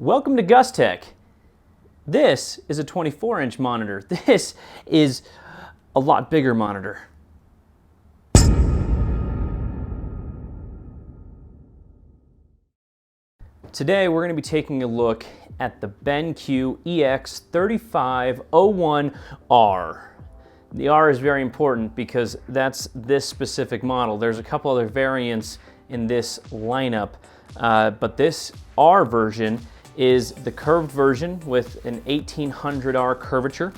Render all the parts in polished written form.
Welcome to GusTech. This is a 24-inch monitor. This is a lot bigger monitor. Today we're going to be taking a look at the BenQ EX3501R. The R is very important because that's this specific model. There's a couple other variants in this lineup, but this R version is the curved version with an 1800R curvature,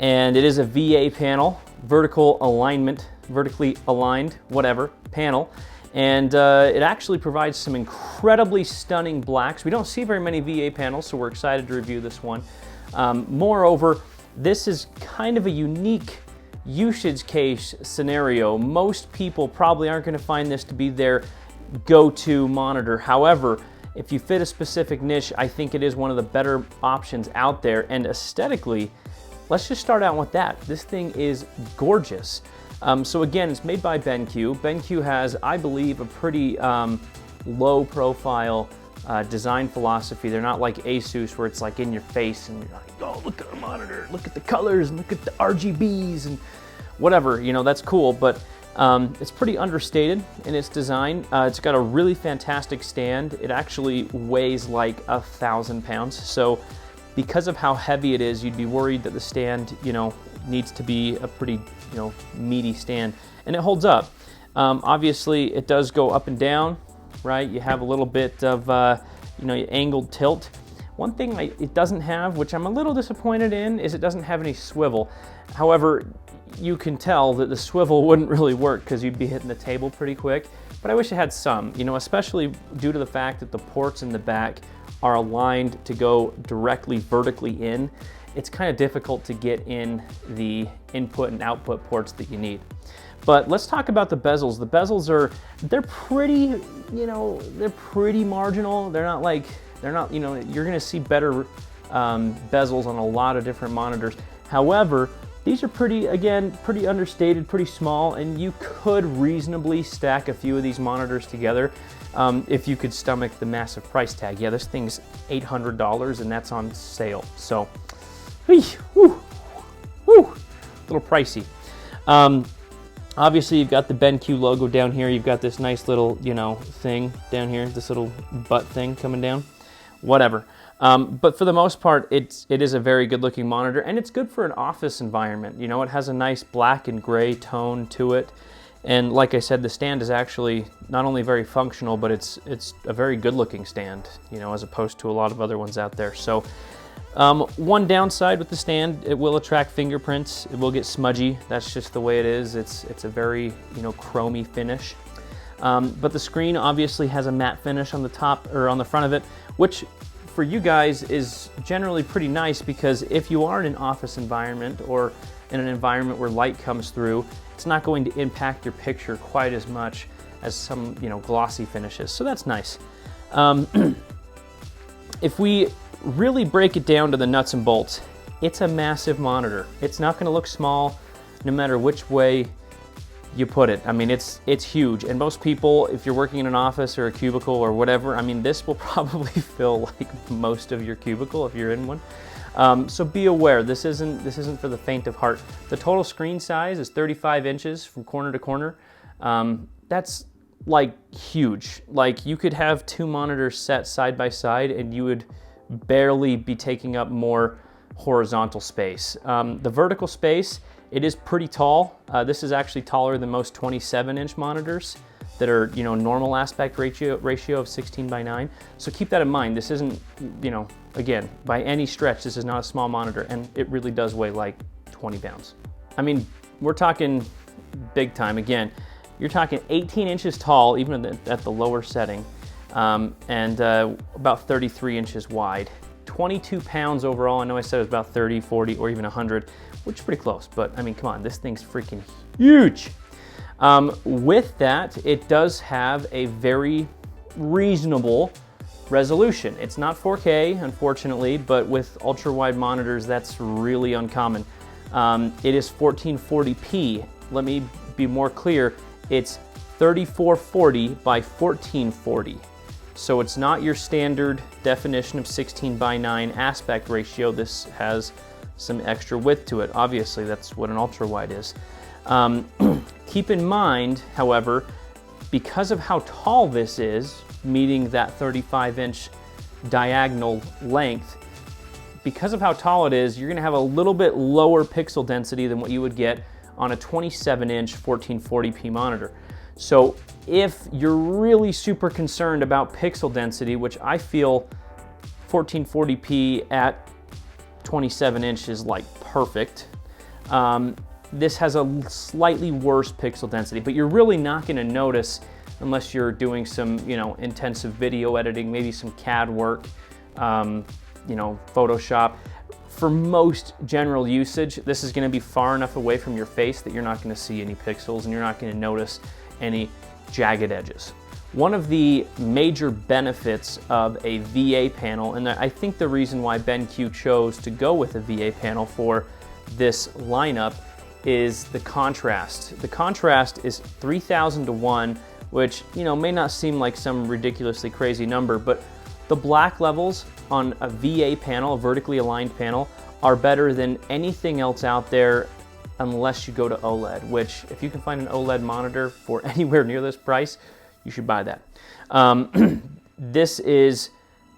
and it is a VA panel, vertical alignment, vertically aligned, whatever, panel, and it actually provides some incredibly stunning blacks. We don't see very many VA panels, so we're excited to review this one. Moreover, this is kind of a unique usage case scenario. Most people probably aren't going to find this to be their go-to monitor. However, if you fit a specific niche, I think it is one of the better options out there. And aesthetically, let's just start out with that. This thing is gorgeous. So again, it's made by BenQ. BenQ has, I believe, a pretty low profile design philosophy. They're not like Asus where it's like in your face and you're like, oh, look at the monitor, look at the colors and look at the RGBs and whatever, you know, that's cool. But it's pretty understated in its design. It's got a really fantastic stand. It actually weighs like 1,000 pounds. So because of how heavy it is, you'd be worried that the stand, you know, needs to be a pretty, you know, meaty stand. And it holds up. Obviously, it does go up and down, right? You have a little bit of, you know, angled tilt. One thing it doesn't have, which I'm a little disappointed in, is it doesn't have any swivel. However, you can tell that the swivel wouldn't really work because you'd be hitting the table pretty quick. But I wish it had some, you know, especially due to the fact that the ports in the back are aligned to go directly vertically in. It's kind of difficult to get in the input and output ports that you need. But let's talk about the bezels. The bezels they're pretty, you know, they're pretty marginal. They're not, you know, you're gonna see better bezels on a lot of different monitors. However, these are pretty understated, pretty small, and you could reasonably stack a few of these monitors together if you could stomach the massive price tag. Yeah, this thing's $800 and that's on sale. So, a little pricey. Obviously, you've got the BenQ logo down here. You've got this nice little, you know, thing down here, this little butt thing coming down. Whatever. But for the most part, it is a very good looking monitor, and it's good for an office environment. You know, it has a nice black and gray tone to it. And like I said, the stand is actually not only very functional, but it's a very good looking stand, you know, as opposed to a lot of other ones out there. So one downside with the stand, it will attract fingerprints. It will get smudgy. That's just the way it is. It's a very, you know, chromy finish. But the screen obviously has a matte finish on the top or on the front of it, which for you guys is generally pretty nice because if you are in an office environment or in an environment where light comes through, it's not going to impact your picture quite as much as some, you know, glossy finishes. So that's nice. If we really break it down to the nuts and bolts, it's a massive monitor. It's not going to look small no matter which way you put it. I mean, it's huge, and most people, if you're working in an office or a cubicle or whatever, I mean, this will probably fill like most of your cubicle if you're in one. So be aware, this isn't for the faint of heart. The total screen size is 35 inches from corner to corner. That's like huge. Like you could have two monitors set side by side and you would barely be taking up more horizontal space. The vertical space, it is pretty tall. This is actually taller than most 27-inch monitors that are, you know, normal aspect ratio of 16:9. So keep that in mind. This isn't, you know, again, by any stretch, this is not a small monitor, and it really does weigh like 20 pounds. I mean, we're talking big time. Again, you're talking 18 inches tall, even at the lower setting, and about 33 inches wide. 22 pounds overall. I know I said it was about 30, 40, or even 100, which is pretty close, but I mean, come on, this thing's freaking huge. With that, it does have a very reasonable resolution. It's not 4K, unfortunately, but with ultra-wide monitors, that's really uncommon. It is 1440p. Let me be more clear. It's 3440 by 1440. So it's not your standard definition of 16:9 aspect ratio. This has some extra width to it. Obviously, that's what an ultra wide is. Keep in mind, however, because of how tall this is, meeting that 35-inch diagonal length, because of how tall it is, you're going to have a little bit lower pixel density than what you would get on a 27-inch 1440p monitor. So if you're really super concerned about pixel density, which I feel 1440p at 27-inch is like perfect, this has a slightly worse pixel density, but you're really not going to notice unless you're doing some, intensive video editing, maybe some CAD work, Photoshop. For most general usage, this is going to be far enough away from your face that you're not going to see any pixels and you're not going to notice any jagged edges. One of the major benefits of a VA panel, and I think the reason why BenQ chose to go with a VA panel for this lineup, is the contrast. The contrast is 3,000 to 1, which may not seem like some ridiculously crazy number, but the black levels on a VA panel, a vertically aligned panel, are better than anything else out there unless you go to OLED, which if you can find an OLED monitor for anywhere near this price, you should buy that. This is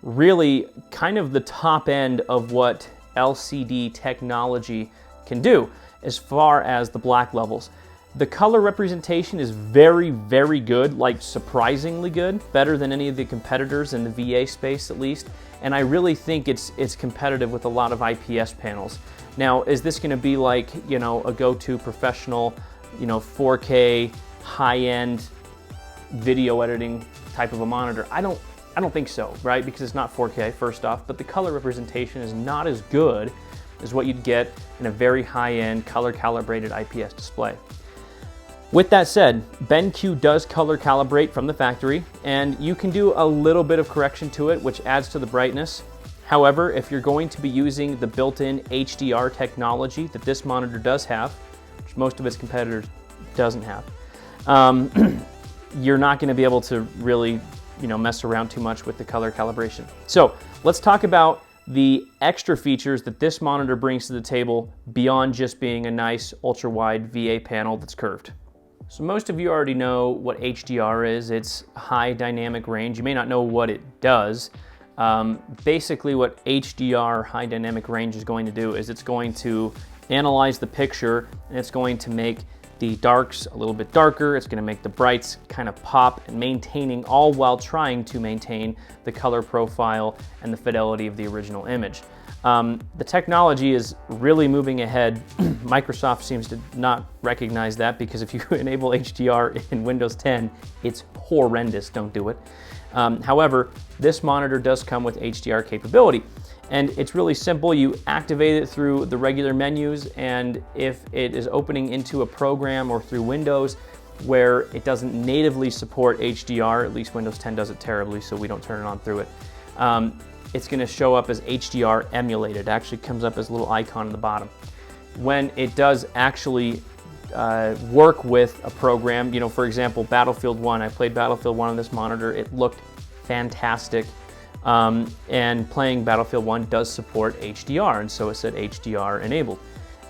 really kind of the top end of what LCD technology can do as far as the black levels. The color representation is very, very good, like surprisingly good, better than any of the competitors in the VA space at least, and I really think it's competitive with a lot of IPS panels. Now, is this going to be like, a go-to professional, 4K high-end video editing type of a monitor? I don't think so, right? Because it's not 4K, first off, but the color representation is not as good as what you'd get in a very high-end color-calibrated IPS display. With that said, BenQ does color calibrate from the factory, and you can do a little bit of correction to it, which adds to the brightness. However, if you're going to be using the built-in HDR technology that this monitor does have, which most of its competitors doesn't have, you're not going to be able to really, mess around too much with the color calibration. So let's talk about the extra features that this monitor brings to the table beyond just being a nice ultra-wide VA panel that's curved. So most of you already know what HDR is. It's high dynamic range. You may not know what it does. Basically what HDR, high dynamic range, is going to do is it's going to analyze the picture and it's going to make the darks a little bit darker. It's going to make the brights kind of pop, and maintaining, all while trying to maintain the color profile and the fidelity of the original image. The technology is really moving ahead. Microsoft seems to not recognize that, because if you enable HDR in Windows 10, it's horrendous. Don't do it. However, this monitor does come with HDR capability, and it's really simple. You activate it through the regular menus, and if it is opening into a program or through Windows where it doesn't natively support HDR, at least Windows 10 does it terribly, so we don't turn it on through it, it's going to show up as HDR emulated. It actually comes up as a little icon at the bottom. When it does actually work with a program, for example, Battlefield 1, I played Battlefield 1 on this monitor. It looked fantastic, and playing Battlefield 1 does support HDR, and so it said HDR enabled.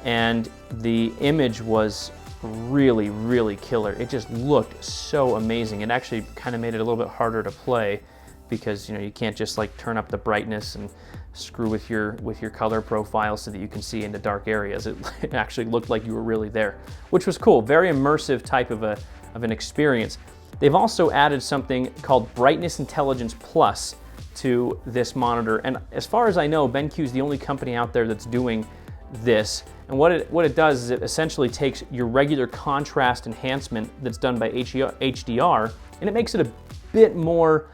And the image was really, really killer. It just looked so amazing. It actually kind of made it a little bit harder to play, because you can't just like turn up the brightness and screw with your color profile so that you can see into dark areas. It actually looked like you were really there, which was cool. Very immersive type of an experience. They've also added something called Brightness Intelligence Plus to this monitor, and as far as I know, BenQ is the only company out there that's doing this. And what it does is it essentially takes your regular contrast enhancement that's done by HDR, and it makes it a bit more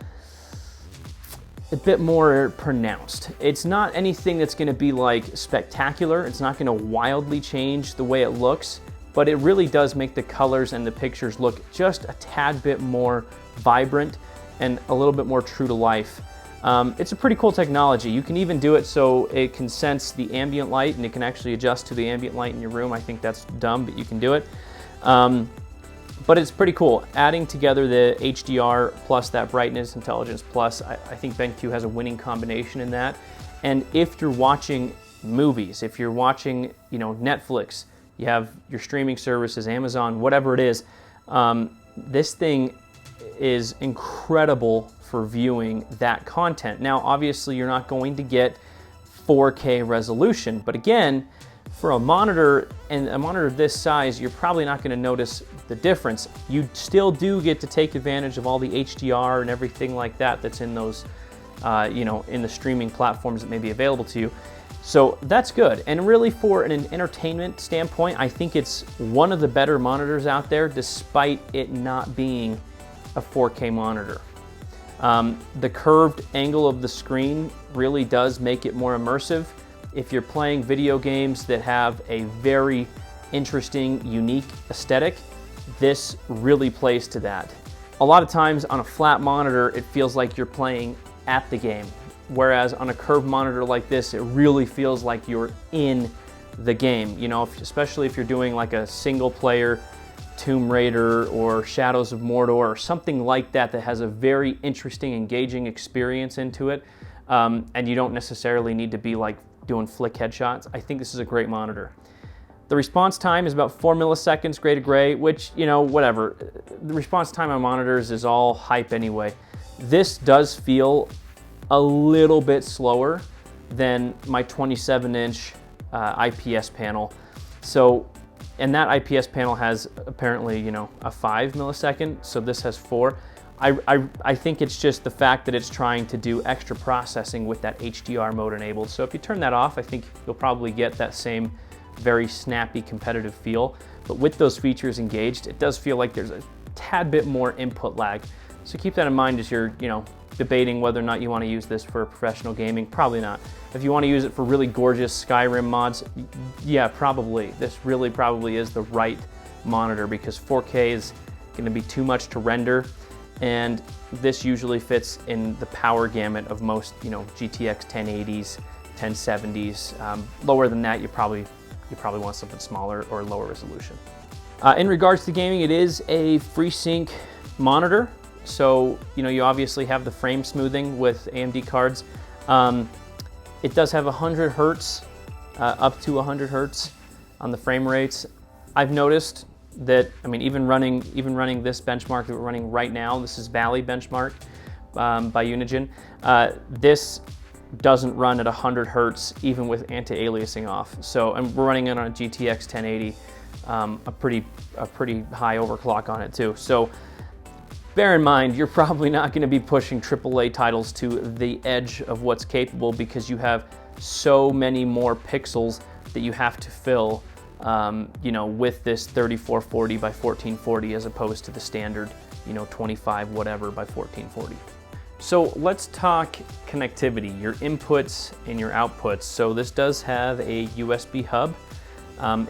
pronounced. It's not anything that's going to be like spectacular. It's not going to wildly change the way it looks, but it really does make the colors and the pictures look just a tad bit more vibrant and a little bit more true to life. It's a pretty cool technology. You can even do it so it can sense the ambient light, and it can actually adjust to the ambient light in your room. I think that's dumb, but you can do it. But it's pretty cool. Adding together the HDR plus that brightness intelligence plus, I think BenQ has a winning combination in that. And if you're watching movies, if you're watching, Netflix, you have your streaming services, Amazon, whatever it is, this thing is incredible for viewing that content. Now, obviously, you're not going to get 4K resolution, but again, for a monitor and a monitor this size, you're probably not going to notice the difference. You still do get to take advantage of all the HDR and everything like that that's in those, in the streaming platforms that may be available to you. So that's good. And really, for an entertainment standpoint, I think it's one of the better monitors out there, despite it not being a 4K monitor. The curved angle of the screen really does make it more immersive. If you're playing video games that have a very interesting, unique aesthetic, this really plays to that. A lot of times on a flat monitor, it feels like you're playing at the game, whereas on a curved monitor like this, it really feels like you're in the game. Especially if you're doing like a single player Tomb Raider or Shadows of Mordor or something like that that has a very interesting, engaging experience into it, and you don't necessarily need to be like doing flick headshots. I think this is a great monitor. The response time is about 4 milliseconds gray to gray, which, whatever. The response time on monitors is all hype anyway. This does feel a little bit slower than my 27-inch IPS panel. And that IPS panel has apparently, a 5 millisecond, so this has 4. I think it's just the fact that it's trying to do extra processing with that HDR mode enabled. So if you turn that off, I think you'll probably get that same very snappy competitive feel. But with those features engaged, it does feel like there's a tad bit more input lag. So keep that in mind as you're, debating whether or not you want to use this for professional gaming. Probably not. If you want to use it for really gorgeous Skyrim mods, yeah, probably. This really probably is the right monitor, because 4K is going to be too much to render, and this usually fits in the power gamut of most, GTX 1080s, 1070s. Lower than that, you probably want something smaller or lower resolution. In regards to gaming, it is a FreeSync monitor. So, you obviously have the frame smoothing with AMD cards. It does have 100 hertz, up to 100 hertz on the frame rates. I've noticed that, even running this benchmark that we're running right now, this is Valley benchmark by Unigine. This doesn't run at 100 hertz even with anti-aliasing off. So, and we're running it on a GTX 1080, a pretty high overclock on it too. So, bear in mind, you're probably not going to be pushing AAA titles to the edge of what's capable, because you have so many more pixels that you have to fill, with this 3440 by 1440 as opposed to the standard, 25 whatever by 1440. So let's talk connectivity, your inputs and your outputs. So this does have a USB hub.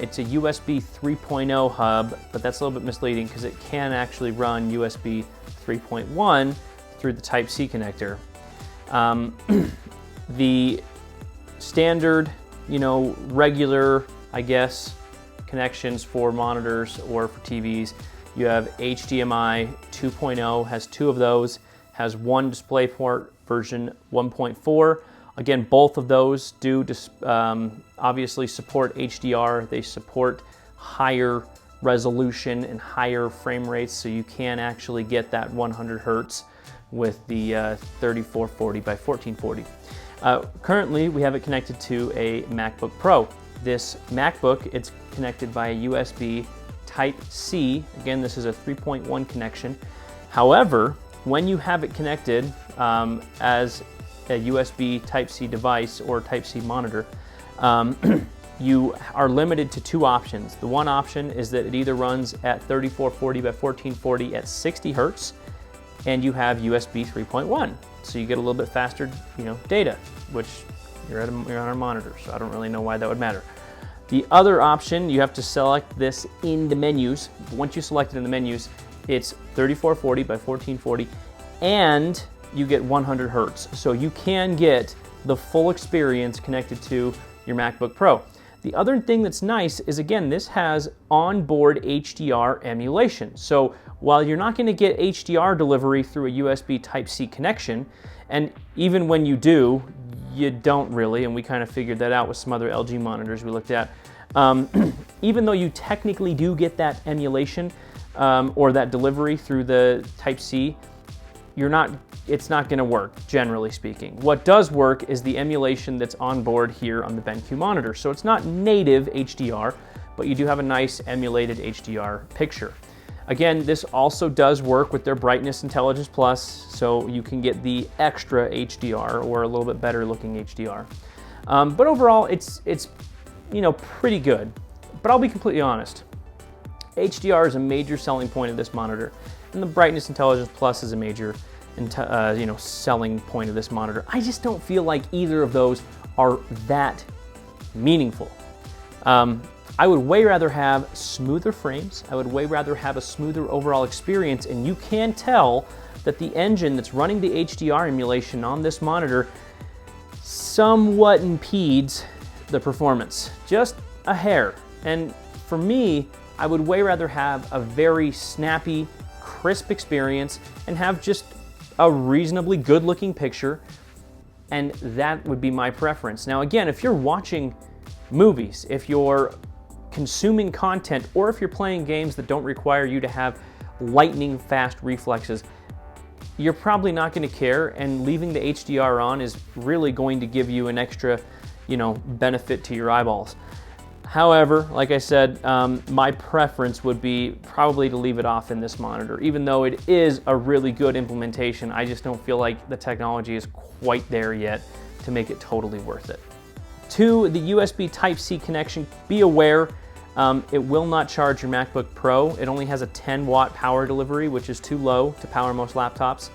It's a USB 3.0 hub, but that's a little bit misleading because it can actually run USB 3.1 through the Type-C connector. The standard, regular, connections for monitors or for TVs, you have HDMI 2.0, has 2 of those, has 1 DisplayPort version 1.4. Again, both of those do obviously support HDR. They support higher resolution and higher frame rates, so you can actually get that 100 hertz with the 3440 by 1440. Currently, we have it connected to a MacBook Pro. This MacBook, it's connected by a USB Type-C. Again, this is a 3.1 connection. However, when you have it connected as a USB Type-C device or Type-C monitor, you are limited to 2 options. The one option is that it either runs at 3440 by 1440 at 60 hertz, and you have USB 3.1. So you get a little bit faster, data, which you're on a monitor, so I don't really know why that would matter. The other option, you have to select this in the menus. Once you select it in the menus, it's 3440 by 1440, and you get 100 hertz. So you can get the full experience connected to your MacBook Pro. The other thing that's nice is, again, this has onboard HDR emulation. So while you're not going to get HDR delivery through a USB Type-C connection, and even when you do, you don't really, and we kind of figured that out with some other LG monitors we looked at. Even though you technically do get that emulation or that delivery through the Type-C, it's not going to work, generally speaking. What does work is the emulation that's on board here on the BenQ monitor. So it's not native HDR, but you do have a nice emulated HDR picture. Again, this also does work with their Brightness Intelligence Plus, so you can get the extra HDR or a little bit better looking HDR. But overall, it's pretty good. But I'll be completely honest. HDR is a major selling point of this monitor, and the Brightness Intelligence Plus is a major selling point of this monitor. I just don't feel like either of those are that meaningful. I would way rather have smoother frames. I would way rather have a smoother overall experience, and you can tell that the engine that's running the HDR emulation on this monitor somewhat impedes the performance, just a hair. And for me, I would way rather have a very snappy, crisp experience and have just a reasonably good looking picture, and that would be my preference. Now again, if you're watching movies, if you're consuming content, or if you're playing games that don't require you to have lightning fast reflexes, you're probably not going to care, and leaving the HDR on is really going to give you an extra, benefit to your eyeballs. However, like I said, my preference would be probably to leave it off in this monitor. Even though it is a really good implementation, I just don't feel like the technology is quite there yet to make it totally worth it. To the USB Type-C connection, be aware, it will not charge your MacBook Pro. It only has a 10-watt power delivery, which is too low to power most laptops.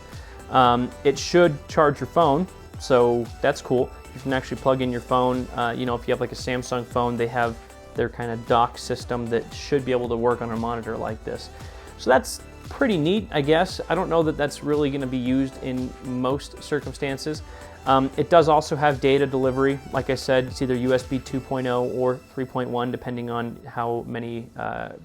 It should charge your phone, so that's cool. You can actually plug in your phone. If you have like a Samsung phone, they have their kind of dock system that should be able to work on a monitor like this. So that's pretty neat, I guess. I don't know that that's really going to be used in most circumstances. It does also have data delivery. Like I said, it's either USB 2.0 or 3.1, depending on how many,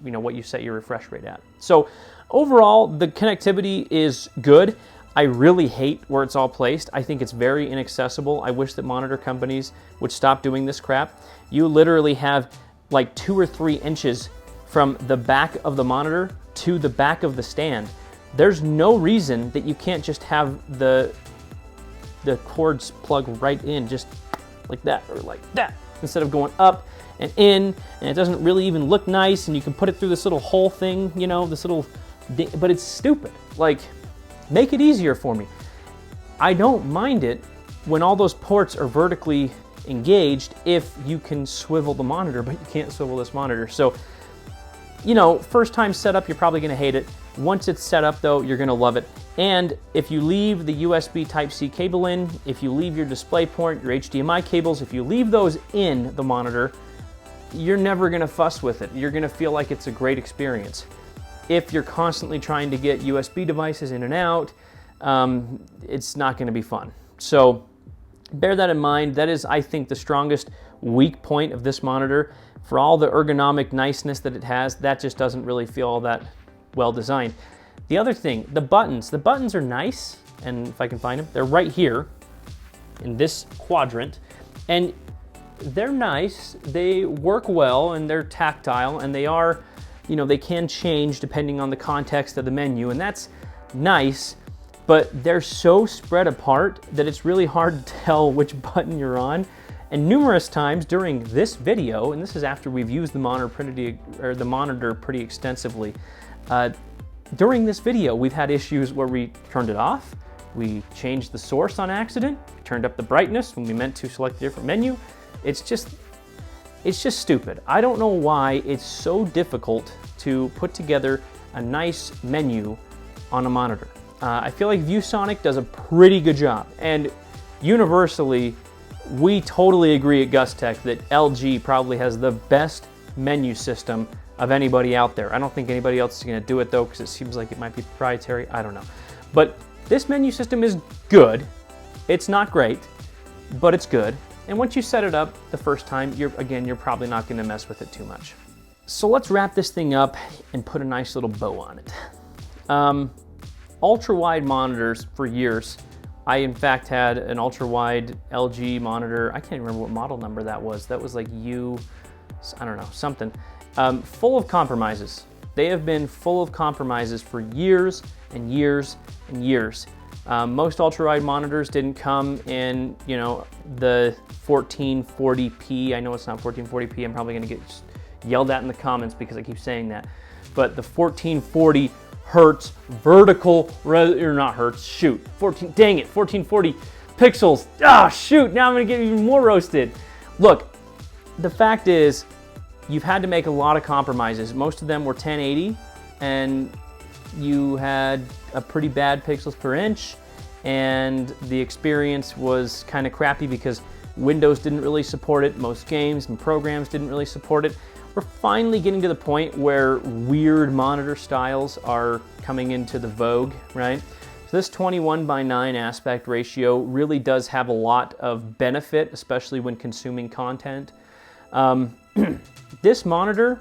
what you set your refresh rate at. So overall, the connectivity is good. I really hate where it's all placed. I think it's very inaccessible. I wish that monitor companies would stop doing this crap. You literally have like 2 or 3 inches from the back of the monitor to the back of the stand. There's no reason that you can't just have the cords plug right in, just like that or like that, instead of going up and in, and it doesn't really even look nice, and you can put it through this little hole thing, but it's stupid. Like, make it easier for me. I don't mind it when all those ports are vertically engaged if you can swivel the monitor, but you can't swivel this monitor. So, first time setup, you're probably gonna hate it. Once it's set up though, you're gonna love it. And if you leave the USB Type-C cable in, if you leave your DisplayPort, your HDMI cables, if you leave those in the monitor, you're never gonna fuss with it. You're gonna feel like it's a great experience. If you're constantly trying to get USB devices in and out, it's not gonna be fun. So bear that in mind. That is, I think, the strongest weak point of this monitor. For all the ergonomic niceness that it has, that just doesn't really feel all that well designed. The other thing, the buttons are nice, and if I can find them, they're right here in this quadrant, and they're nice, they work well, and they're tactile, and they are, they can change depending on the context of the menu, and that's nice, but they're so spread apart that it's really hard to tell which button you're on. And numerous times during this video, and this is after we've used the monitor pretty extensively, during this video we've had issues where we turned it off, we changed the source on accident, we turned up the brightness when we meant to select a different menu. It's just stupid. I don't know why it's so difficult to put together a nice menu on a monitor. I feel like ViewSonic does a pretty good job, and universally, we totally agree at GusTech that LG probably has the best menu system of anybody out there. I don't think anybody else is going to do it though, because it seems like it might be proprietary. I don't know. But this menu system is good. It's not great, but it's good. And once you set it up the first time, you're probably not going to mess with it too much. So let's wrap this thing up and put a nice little bow on it. Ultra-wide monitors for years. I, in fact, had an ultra-wide LG monitor. I can't even remember what model number that was. That was like I don't know, something. Full of compromises. They have been full of compromises for years and years and years. Most ultra-wide monitors didn't come in, you know, the 1440p. I know it's not 1440p. I'm probably going to get yelled at in the comments because I keep saying that. But the 1440 hertz vertical, or not hertz, shoot, 1440 pixels. Ah, shoot, now I'm going to get even more roasted. Look, the fact is, you've had to make a lot of compromises. Most of them were 1080, and you had a pretty bad pixels per inch, and the experience was kind of crappy because Windows didn't really support it. Most games and programs didn't really support it. We're finally getting to the point where weird monitor styles are coming into the vogue, right? So this 21:9 aspect ratio really does have a lot of benefit, especially when consuming content. This monitor,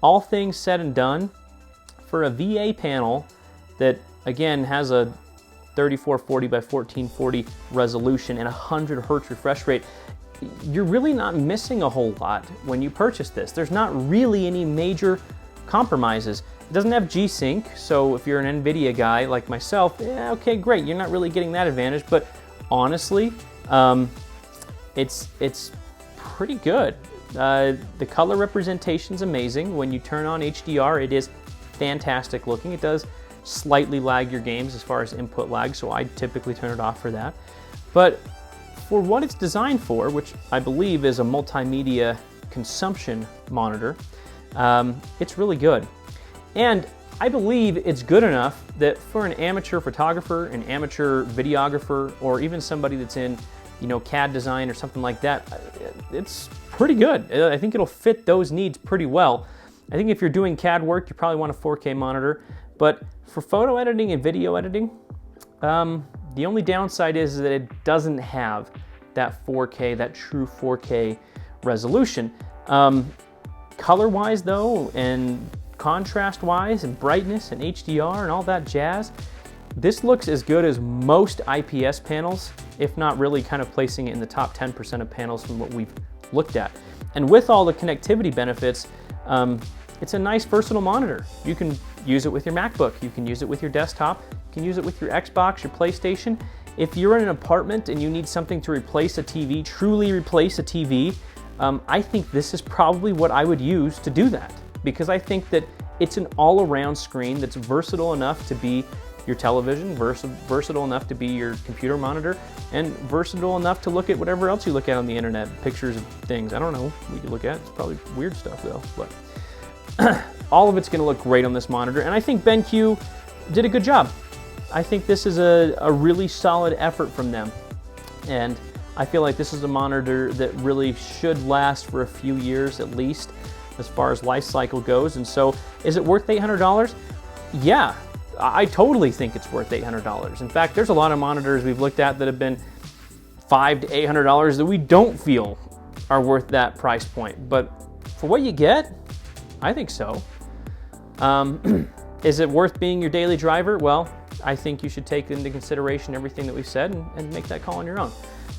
all things said and done, for a VA panel that, again, has a 3440 by 1440 resolution and 100 hertz refresh rate, you're really not missing a whole lot when you purchase this. There's not really any major compromises. It doesn't have G-Sync, so if you're an NVIDIA guy like myself, yeah, okay, great, you're not really getting that advantage, but honestly, it's pretty good. The color representation is amazing. When you turn on HDR, it is fantastic looking. It does slightly lag your games as far as input lag, so I typically turn it off for that. But for what it's designed for, which I believe is a multimedia consumption monitor, it's really good. And I believe it's good enough that for an amateur photographer, an amateur videographer, or even somebody that's in, you know, CAD design or something like that, it's pretty good. I think it'll fit those needs pretty well. I think if you're doing CAD work, you probably want a 4K monitor, but for photo editing and video editing, the only downside is that it doesn't have that 4K, that true 4K resolution. Color-wise though, and contrast-wise, and brightness, and HDR, and all that jazz, this looks as good as most IPS panels, if not really kind of placing it in the top 10% of panels from what we've looked at. And with all the connectivity benefits, it's a nice versatile monitor. You can use it with your MacBook, you can use it with your desktop, you can use it with your Xbox, your PlayStation. If you're in an apartment and you need something to replace a TV, truly replace a TV, I think this is probably what I would use to do that, because I think that it's an all-around screen that's versatile enough to be your television, versatile enough to be your computer monitor, and versatile enough to look at whatever else you look at on the internet, pictures of things. I don't know what you could look at. It's probably weird stuff though, but all of it's going to look great on this monitor, and I think BenQ did a good job. I think this is a really solid effort from them, and I feel like this is a monitor that really should last for a few years at least as far as life cycle goes. And so, is it worth $800? Yeah, I totally think it's worth $800. In fact, there's a lot of monitors we've looked at that have been $500 to $800 that we don't feel are worth that price point. But for what you get, I think so. Is it worth being your daily driver? Well, I think you should take into consideration everything that we've said and make that call on your own.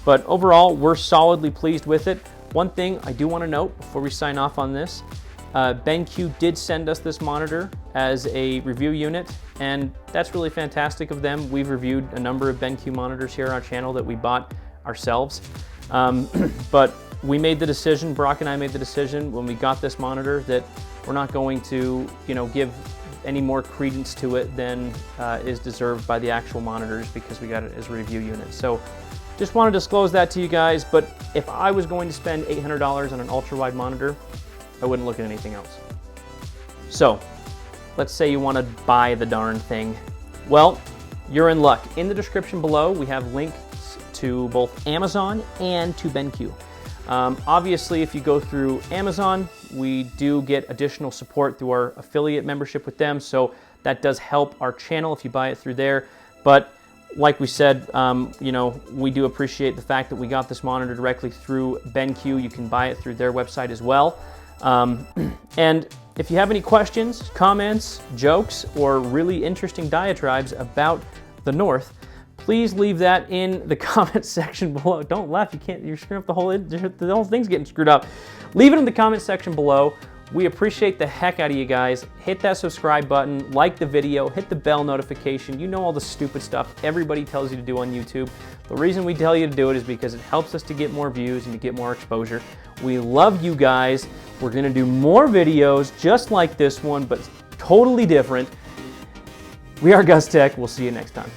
But overall, we're solidly pleased with it. One thing I do want to note before we sign off on this, BenQ did send us this monitor as a review unit, and that's really fantastic of them. We've reviewed a number of BenQ monitors here on our channel that we bought ourselves. But we made the decision, Brock and I made the decision when we got this monitor that we're not going to, give any more credence to it than is deserved by the actual monitors, because we got it as a review unit. So just want to disclose that to you guys, but if I was going to spend $800 on an ultra-wide monitor, I wouldn't look at anything else. So let's say you want to buy the darn thing. Well, you're in luck. In the description below, we have links to both Amazon and to BenQ. Obviously, if you go through Amazon, we do get additional support through our affiliate membership with them, so that does help our channel if you buy it through there. But like we said, you know, we do appreciate the fact that we got this monitor directly through BenQ. You can buy it through their website as well. And if you have any questions, comments, jokes, or really interesting diatribes about the North, please leave that in the comment section below. Don't laugh, you're screwing up the whole thing's getting screwed up. Leave it in the comment section below. We appreciate the heck out of you guys. Hit that subscribe button, like the video, hit the bell notification. You know all the stupid stuff everybody tells you to do on YouTube. The reason we tell you to do it is because it helps us to get more views and to get more exposure. We love you guys. We're gonna do more videos just like this one, but totally different. We are GusTech. We'll see you next time.